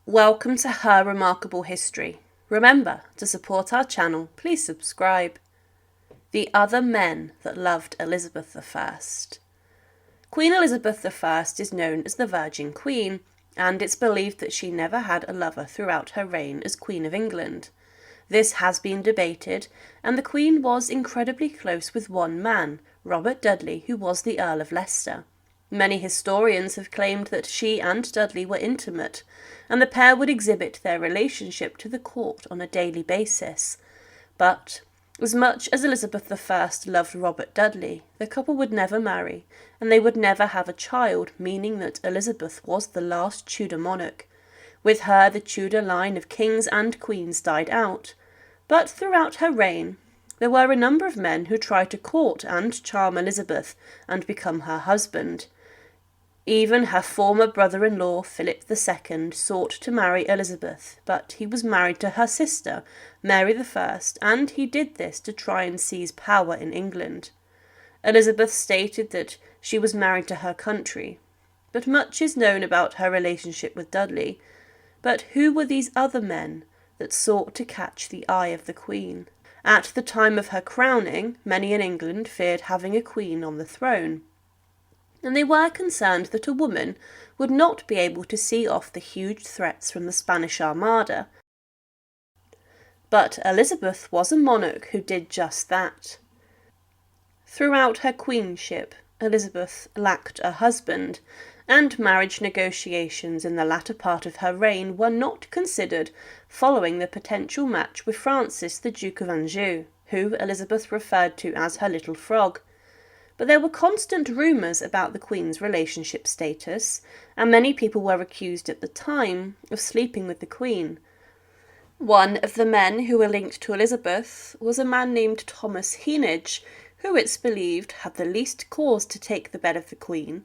Welcome to her remarkable history. Remember, to support our channel, please subscribe. The other men that loved Elizabeth I. Queen Elizabeth I is known as the Virgin Queen, and it's believed that she never had a lover throughout her reign as Queen of England. This has been debated, and the Queen was incredibly close with one man, Robert Dudley, who was the Earl of Leicester. Many historians have claimed that she and Dudley were intimate, and the pair would exhibit their relationship to the court on a daily basis. But, as much as Elizabeth I loved Robert Dudley, the couple would never marry, and they would never have a child, meaning that Elizabeth was the last Tudor monarch. With her, the Tudor line of kings and queens died out. But throughout her reign, there were a number of men who tried to court and charm Elizabeth and become her husband. Even her former brother-in-law, Philip II, sought to marry Elizabeth, but he was married to her sister, Mary I, and he did this to try and seize power in England. Elizabeth stated that she was married to her country, but much is known about her relationship with Dudley. But who were these other men that sought to catch the eye of the Queen? At the time of her crowning, many in England feared having a queen on the throne, and they were concerned that a woman would not be able to see off the huge threats from the Spanish Armada. But Elizabeth was a monarch who did just that. Throughout her queenship, Elizabeth lacked a husband, and marriage negotiations in the latter part of her reign were not considered following the potential match with Francis, the Duke of Anjou, who Elizabeth referred to as her little frog. But there were constant rumours about the Queen's relationship status, and many people were accused at the time of sleeping with the Queen. One of the men who were linked to Elizabeth was a man named Thomas Heneage, who it's believed had the least cause to take the bed of the Queen.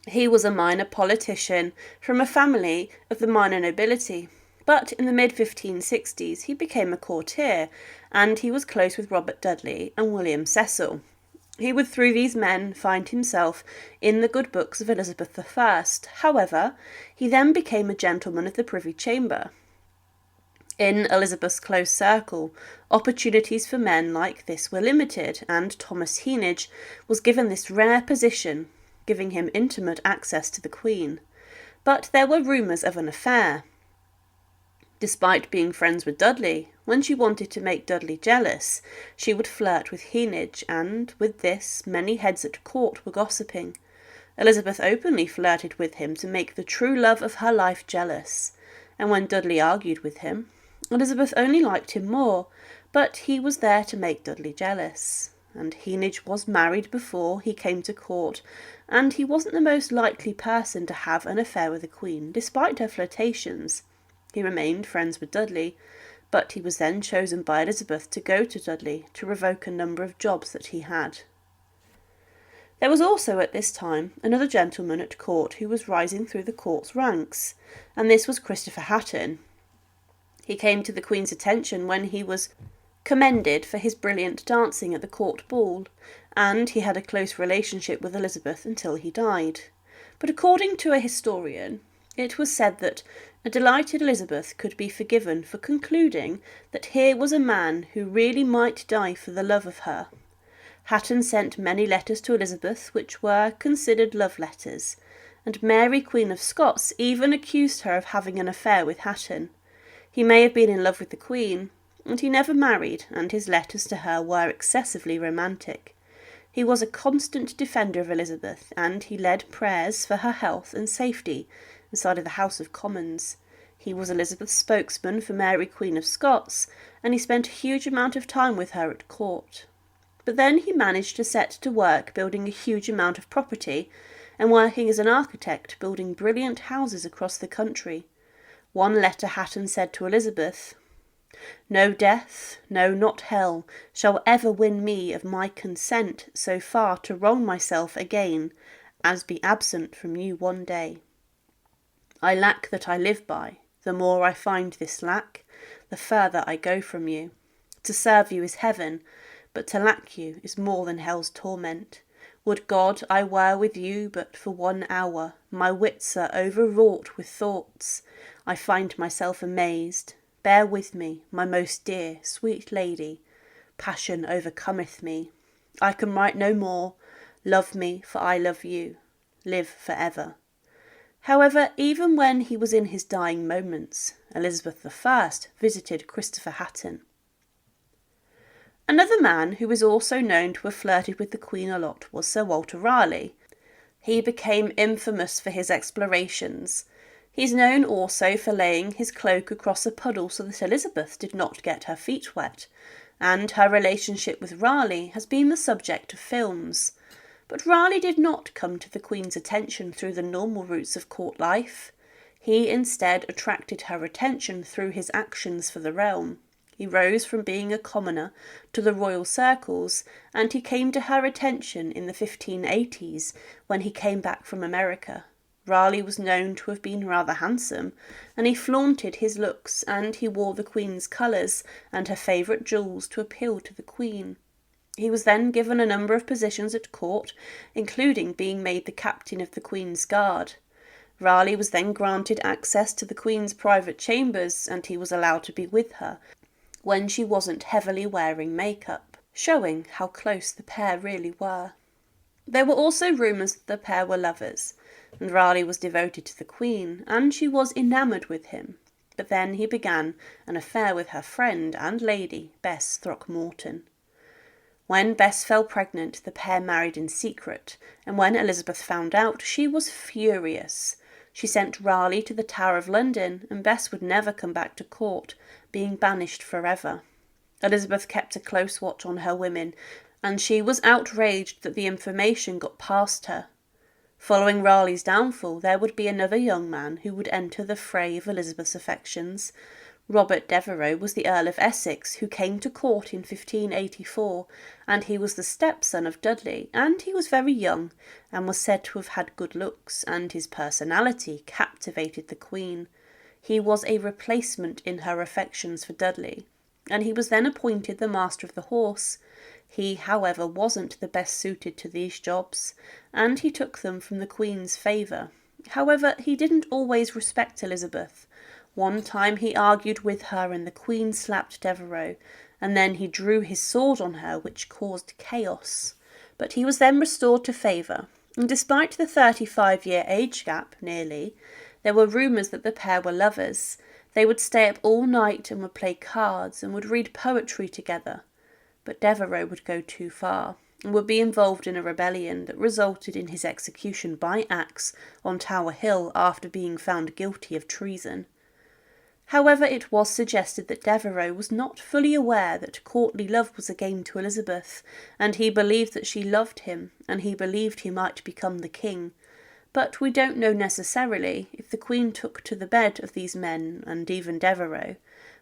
He was a minor politician from a family of the minor nobility, but in the mid-1560s he became a courtier, and he was close with Robert Dudley and William Cecil. He would through these men find himself in the good books of Elizabeth I. However, he then became a gentleman of the Privy Chamber. In Elizabeth's close circle, opportunities for men like this were limited, and Thomas Heneage was given this rare position, giving him intimate access to the Queen. But there were rumours of an affair. Despite being friends with Dudley, when she wanted to make Dudley jealous, she would flirt with Heneage, and with this many heads at court were gossiping. Elizabeth openly flirted with him to make the true love of her life jealous, and when Dudley argued with him, Elizabeth only liked him more, but he was there to make Dudley jealous. And Heneage was married before he came to court, and he wasn't the most likely person to have an affair with the Queen, despite her flirtations. He remained friends with Dudley, but he was then chosen by Elizabeth to go to Dudley to revoke a number of jobs that he had. There was also at this time another gentleman at court who was rising through the court's ranks, and this was Christopher Hatton. He came to the Queen's attention when he was commended for his brilliant dancing at the court ball, and he had a close relationship with Elizabeth until he died. But according to a historian, it was said that a delighted Elizabeth could be forgiven for concluding that here was a man who really might die for the love of her. Hatton sent many letters to Elizabeth which were considered love letters, and Mary, Queen of Scots, even accused her of having an affair with Hatton. He may have been in love with the Queen, and he never married, and his letters to her were excessively romantic. He was a constant defender of Elizabeth, and he led prayers for her health and safety inside of the House of Commons. He was Elizabeth's spokesman for Mary, Queen of Scots, and he spent a huge amount of time with her at court. But then he managed to set to work building a huge amount of property and working as an architect, building brilliant houses across the country. One letter Hatton said to Elizabeth, "No death, no not hell, shall ever win me of my consent so far to wrong myself again, as be absent from you one day. I lack that I live by, the more I find this lack, the further I go from you. To serve you is heaven, but to lack you is more than hell's torment. Would God I were with you but for 1 hour, my wits are overwrought with thoughts. I find myself amazed. Bear with me, my most dear, sweet lady. Passion overcometh me. I can write no more. Love me, for I love you. Live for ever. However, even when he was in his dying moments, Elizabeth I visited Christopher Hatton. Another man who is also known to have flirted with the Queen a lot was Sir Walter Raleigh. He became infamous for his explorations. He's known also for laying his cloak across a puddle so that Elizabeth did not get her feet wet, and her relationship with Raleigh has been the subject of films. But Raleigh did not come to the Queen's attention through the normal routes of court life. He instead attracted her attention through his actions for the realm. He rose from being a commoner to the royal circles, and he came to her attention in the 1580s when he came back from America. Raleigh was known to have been rather handsome, and he flaunted his looks, and he wore the Queen's colours and her favourite jewels to appeal to the Queen. He was then given a number of positions at court, including being made the captain of the Queen's Guard. Raleigh was then granted access to the Queen's private chambers, and he was allowed to be with her when she wasn't heavily wearing makeup, showing how close the pair really were. There were also rumours that the pair were lovers, and Raleigh was devoted to the Queen, and she was enamoured with him. But then he began an affair with her friend and lady, Bess Throckmorton. When Bess fell pregnant, the pair married in secret, and when Elizabeth found out, she was furious. She sent Raleigh to the Tower of London, and Bess would never come back to court, being banished forever. Elizabeth kept a close watch on her women, and she was outraged that the information got past her. Following Raleigh's downfall, there would be another young man who would enter the fray of Elizabeth's affections. Robert Devereux was the Earl of Essex, who came to court in 1584, and he was the stepson of Dudley, and he was very young, and was said to have had good looks, and his personality captivated the Queen. He was a replacement in her affections for Dudley, and he was then appointed the Master of the Horse. He, however, wasn't the best suited to these jobs, and he took them from the Queen's favour. However, he didn't always respect Elizabeth. One time he argued with her and the Queen slapped Devereux, and then he drew his sword on her, which caused chaos. But he was then restored to favour, and despite the 35-year age gap, nearly, there were rumours that the pair were lovers. They would stay up all night and would play cards and would read poetry together. But Devereux would go too far, and would be involved in a rebellion that resulted in his execution by axe on Tower Hill after being found guilty of treason. However, it was suggested that Devereux was not fully aware that courtly love was a game to Elizabeth, and he believed that she loved him, and he believed he might become the king. But we don't know necessarily if the Queen took to the bed of these men, and even Devereux.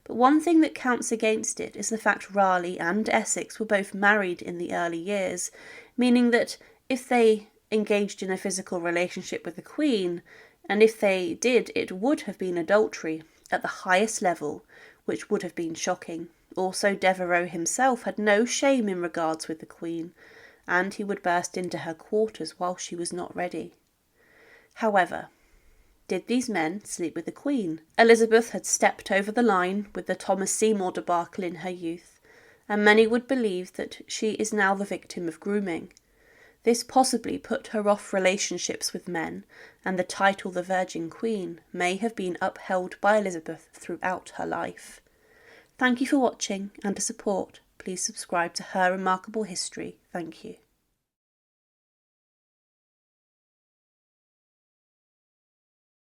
But one thing that counts against it is the fact Raleigh and Essex were both married in the early years, meaning that if they engaged in a physical relationship with the Queen, and if they did, it would have been adultery at the highest level, which would have been shocking. Also, Devereux himself had no shame in regards with the Queen, and he would burst into her quarters while she was not ready. However, did these men sleep with the Queen? Elizabeth had stepped over the line with the Thomas Seymour debacle in her youth, and many would believe that she is now the victim of grooming. This possibly put her off relationships with men, and the title the Virgin Queen may have been upheld by Elizabeth throughout her life. Thank you for watching, and to support, please subscribe to Her Remarkable History. Thank you.